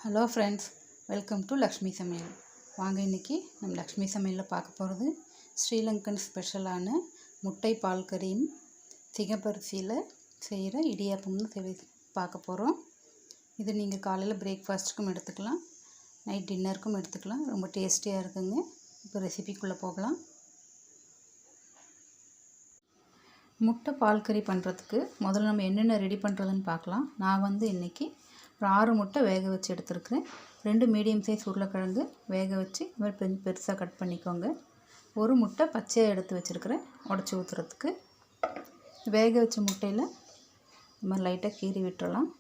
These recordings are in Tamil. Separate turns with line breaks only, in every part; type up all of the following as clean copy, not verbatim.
Hello friends, welcome to Lakshmi சமையல். வாங்க இன்றைக்கி நம்ம லக்ஷ்மி சமையலில் பார்க்க போகிறது ஸ்ரீலங்கன் ஸ்பெஷலான முட்டை பால் கறியும் சிகப்பரிசியில் செய்கிற இடியாப்பம்னு பார்க்க போகிறோம். இது நீங்கள் காலையில் பிரேக்ஃபாஸ்ட்டுக்கும் எடுத்துக்கலாம், நைட் டின்னருக்கும் எடுத்துக்கலாம். ரொம்ப டேஸ்டியாக இருக்குங்க. இப்போ ரெசிபிக்குள்ளே போகலாம். முட்டை பால் கறி பண்ணுறதுக்கு முதல்ல நம்ம என்னென்ன ரெடி பண்ணுறதுன்னு பார்க்கலாம். நான் இன்றைக்கி ஒரு 6 முட்டை வேக வச்சு எடுத்துருக்கிறேன். 2 மீடியம் சைஸ் உருளைக்கிழங்கு வேக வச்சு இது மாதிரி பெருசாக கட் பண்ணிக்கோங்க. ஒரு முட்டை பச்சையாக எடுத்து வச்சுருக்கிறேன் உடச்சி ஊற்றுறதுக்கு. வேக வச்ச முட்டையில் இது மாதிரி லைட்டாக கீறி விட்டுறலாம்.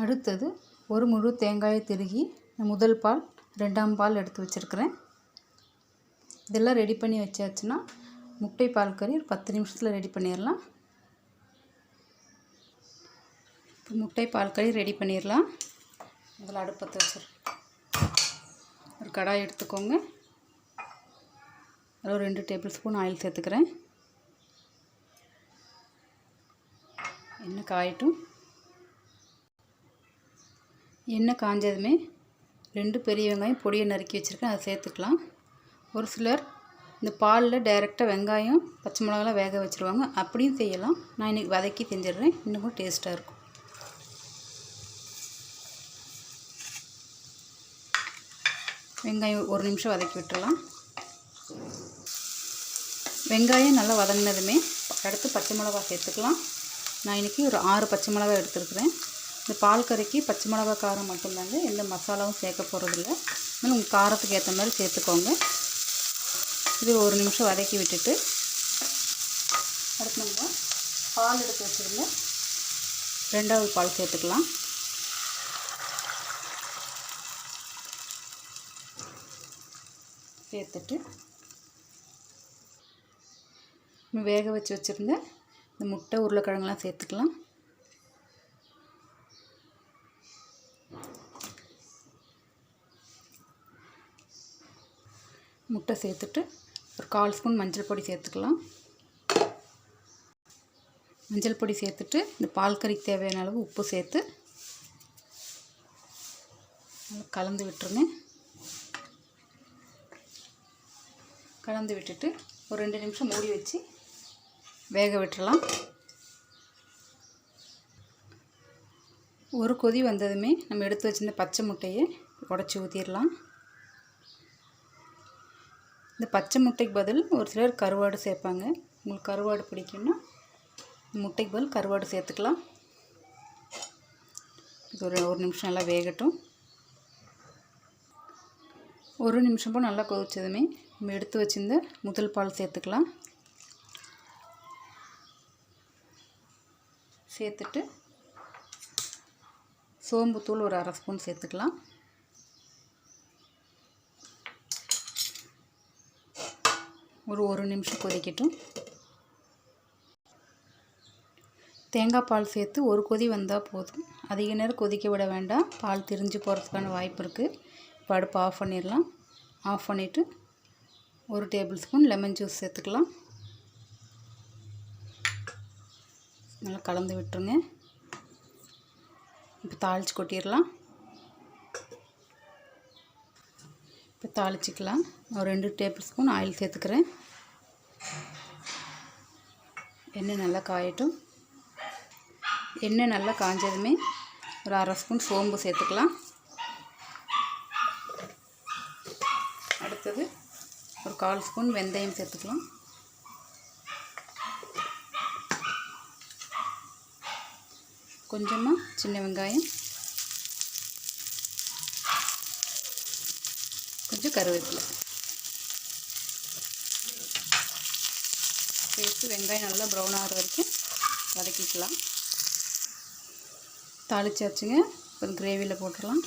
அடுத்தது ஒரு முழு தேங்காயை திருகி முதல் பால் 2ஆம் பால் எடுத்து வச்சுருக்கிறேன். இதெல்லாம் ரெடி பண்ணி வச்சாச்சுன்னா முட்டை பால் கறி ஒரு 10 நிமிஷத்தில் ரெடி பண்ணிடலாம். இப்போ முட்டை பால் கறி ரெடி பண்ணிடலாம். முதல்ல அடுப்பத்தை ஒரு கடாய் எடுத்துக்கோங்க. அதில் ஒரு 2 டேபிள் ஸ்பூன் ஆயில் சேர்த்துக்கிறேன். எண்ணெய் காயட்டும். எண்ணெய் காஞ்சதுமே 2 பெரிய வெங்காயம் பொடியை நறுக்கி வச்சுருக்கேன், அதை சேர்த்துக்கலாம். ஒரு சிலர் இந்த பாலில் டைரெக்டாக வெங்காயம் பச்சை மிளகாலாம் வேக வச்சுருவாங்க, அப்படியும் செய்யலாம். நான் இன்றைக்கி வதக்கி செஞ்சிடுறேன், இன்னும் கூட டேஸ்ட்டாக இருக்கும். வெங்காயம் 1 நிமிஷம் வதக்கி விட்டுறலாம். வெங்காயம் நல்லா வதங்கினதுமே அடுத்து பச்சை மிளகா சேர்த்துக்கலாம். நான் இன்றைக்கி ஒரு 6 பச்சை மிளகா எடுத்துருக்குறேன். இந்த பால் கறிக்கு பச்சை மிளகா காரம் மட்டும்தாங்க, எந்த மசாலாவும் சேர்க்க போகிறதில்ல. அதனால் உங்கள் காரத்துக்கு ஏற்ற மாதிரி சேர்த்துக்கோங்க. இது 1 நிமிஷம் வதக்கி விட்டுட்டு அடுத்து நம்ம பால் எடுத்து வச்சுருங்க 2வது பால் சேர்த்துக்கலாம். சேர்த்துட்டு வேக வச்சு வச்சுருந்த இந்த முட்டை உருளைக்கிழங்குலாம் சேர்த்துக்கலாம். முட்டை சேர்த்துட்டு ஒரு 1/4 ஸ்பூன் மஞ்சள் பொடி சேர்த்துக்கலாம். மஞ்சள் பொடி சேர்த்துட்டு இந்த பால் கறிக்கு தேவையான அளவு உப்பு சேர்த்து கலந்து விட்டுருங்க. கலந்து விட்டுட்டு ஒரு 2 நிமிஷம் மூடி வச்சு வேக விட்டுறலாம். ஒரு கொதி வந்ததுமே நம்ம எடுத்து வச்சிருந்த பச்சை முட்டையை உடச்சி ஊற்றிடலாம். இந்த பச்சை முட்டைக்கு பதில் ஒரு சிலர் கருவாடு சேர்ப்பாங்க. உங்களுக்கு கருவாடு பிடிக்கும்னா முட்டைக்கு பதில் கருவாடு சேர்த்துக்கலாம். இது ஒரு நிமிஷம் நல்லா வேகட்டும். 1 நிமிஷம் போல் நல்லா கொதிச்சதுமே நம்ம எடுத்து வச்சிருந்த முதல் பால் சேர்த்துக்கலாம். சேர்த்துட்டு சோம்புத்தூள் ஒரு 1/2 ஸ்பூன் சேர்த்துக்கலாம். ஒரு நிமிஷம் கொதிக்கட்டும். தேங்காய் பால் சேர்த்து ஒரு கொதி வந்தால் போதும், அதிக நேரம் கொதிக்க விட வேண்டாம், பால் திரிஞ்சு போகிறதுக்கான வாய்ப்பு இருக்குது. இப்போ அடுப்பு ஆஃப் பண்ணிடலாம். ஆஃப் பண்ணிவிட்டு 1 டேபிள் ஸ்பூன் லெமன் ஜூஸ் சேர்த்துக்கலாம். நல்லா கலந்து விட்டுருங்க. இப்போ தாளித்து கொட்டிடலாம். இப்போ தாளிச்சிக்கலாம். ஒரு 2 டேபிள் ஸ்பூன் ஆயில் சேர்த்துக்கிறேன். எண்ணெய் நல்லா காயட்டும். எண்ணெய் நல்லா காஞ்சதுமே ஒரு 1/2 ஸ்பூன் சோம்பு சேர்த்துக்கலாம். அடுத்தது ஒரு 1/4 ஸ்பூன் வெந்தயம் சேர்த்துக்கலாம். கொஞ்சமாக சின்ன வெங்காயம், கொஞ்சம் கருவேப்பிலை சேர்த்து வெங்காயம் நல்லா ப்ரௌன் ஆகிற வரைக்கும் வதக்கிக்கலாம். தாளிச்சாச்சுங்க. இப்போ கிரேவியில் போட்டுடலாம்.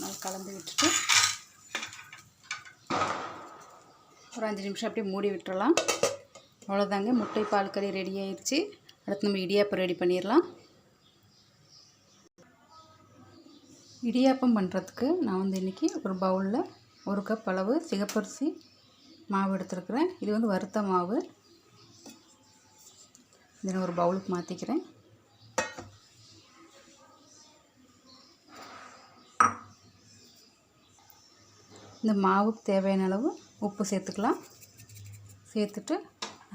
நல்லா கலந்து விட்டுட்டு ஒரு 5 நிமிஷம் அப்படியே மூடி விட்டுறலாம். அவ்வளோதாங்க, முட்டை பால் கறி ரெடி ஆயிடுச்சு. அடுத்து நம்ம இடியாப்பம் ரெடி பண்ணிடலாம். இடியாப்பம் பண்ணுறதுக்கு நான் இன்றைக்கி ஒரு பவுலில் 1 கப் அளவு சிகப்பரிசி மாவு எடுத்துருக்குறேன். இது வறுத்த மாவு. இதை நான் ஒரு பவுலுக்கு மாற்றிக்கிறேன். இந்த மாவுக்கு தேவையான அளவு உப்பு சேர்த்துக்கலாம். சேர்த்துட்டு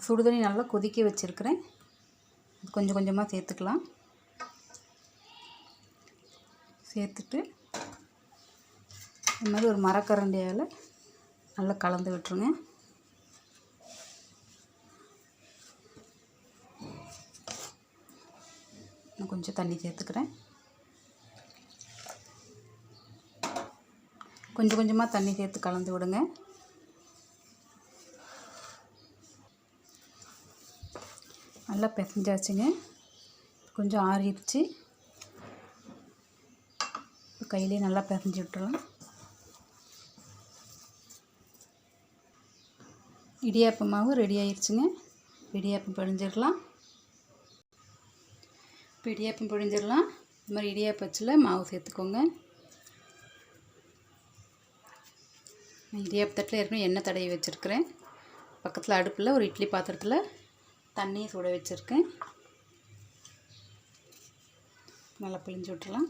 சுடுதண்ணி நல்லா கொதிக்க வச்சுருக்கிறேன். கொஞ்சம் கொஞ்சமாக சேர்த்துக்கலாம். சேர்த்துட்டு இந்த மாதிரி ஒரு மரக்கரண்டியால் நல்லா கலந்து விட்டுருங்க. நான் கொஞ்சம் தண்ணி சேர்த்துக்கிறேன். கொஞ்சம் கொஞ்சமாக தண்ணி சேர்த்து கலந்து விடுங்க. நல்லா பிசைஞ்சாச்சுங்க. கொஞ்சம் ஆறிடுச்சு. கையிலே நல்லா பிசைஞ்சு விட்டுறலாம். இடியாப்பம் மாவு ரெடி ஆயிடுச்சுங்க. இடியாப்பம் பிழிஞ்சிடலாம். இப்போ இடியாப்பம் பிழிஞ்சிடலாம். இந்த மாதிரி இடியாப்பச்சில் மாவு சேர்த்துக்கோங்க. இடியாப்பத்தட்டில் ஏற்கனவே எண்ணெய் தடவி வச்சுருக்கிறேன். பக்கத்தில் அடுப்பில் ஒரு இட்லி பாத்திரத்தில் தண்ணியை சுட வச்சுருக்கேன். நல்லா பிழிஞ்சு விட்டுறலாம்.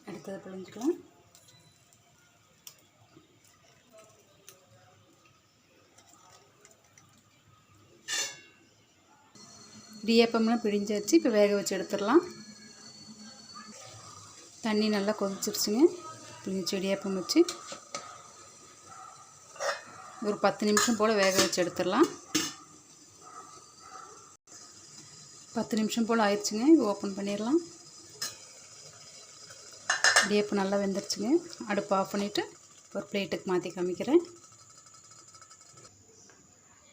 அடுத்தது பிழிஞ்சுக்கலாம். இடியாப்பம்லாம் பிழிஞ்சாச்சு. இப்போ வேக வச்சு எடுத்துடலாம். தண்ணி நல்லா கொதிச்சிருச்சுங்க. பிழிஞ்சு இடியாப்பம் வச்சு ஒரு 10 நிமிஷம் போல் வேக வச்சு எடுத்துடலாம். 10 நிமிஷம் போல் ஆயிடுச்சுங்க. இது ஓப்பன் பண்ணிடலாம். இடியாப்பம் நல்லா வெந்துருச்சுங்க. அடுப்பு ஆஃப் பண்ணிவிட்டு ஒரு பிளேட்டுக்கு மாற்றி காமிக்கிறேன்.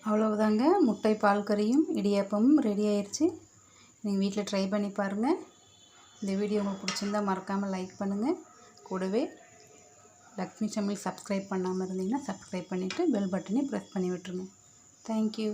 அவ்வளவுதாங்க, முட்டை பால் கறியும் இடியாப்பமும் ரெடி ஆயிடுச்சு. நீங்கள் வீட்டில் ட்ரை பண்ணி பாருங்கள். இந்த வீடியோ உங்களுக்கு பிடிச்சிருந்தால் மறக்காமல் லைக் பண்ணுங்கள். கூடவே லக்ஷ்மி சமையல் சப்ஸ்கிரைப் பண்ணாமல் இருந்தீங்கன்னா சப்ஸ்கிரைப் பண்ணிவிட்டு பெல் பட்டனை ப்ரெஸ் பண்ணி விட்டுருங்க. தேங்க்யூ.